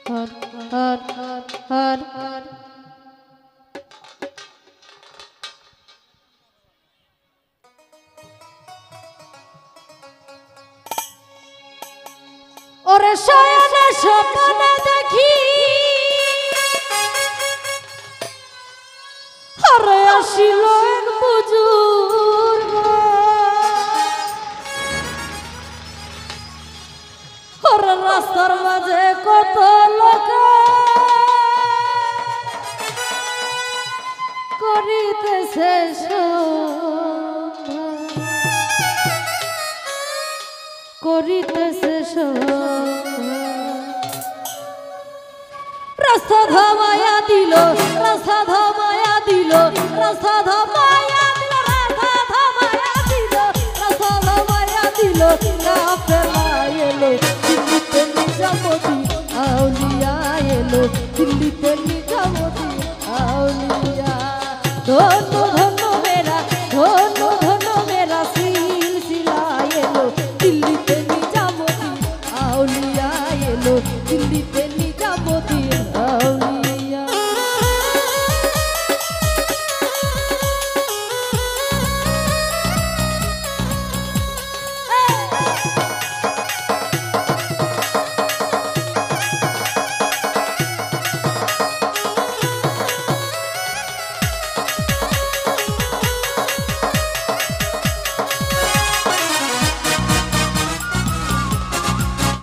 হর হর হর হর ওরে শয়নে স্বপ্নে দেখি হরে আসিল এক বুজুর্গ হরে রাস্তার মাঝে কত লোক করিতেছে করিতেছে রাস্তা ধমায়া দিল রাস্তা ধমায়া দিল রাস্তা ধমায়া দিল রাস্তা ধমায়া দিল রাস্তা ধমায়া দিল কাফেলা এলো দিল্লিতে নিজামতি আউলিয়া এলো দিল্লিতে নিজামতি আউলিয়া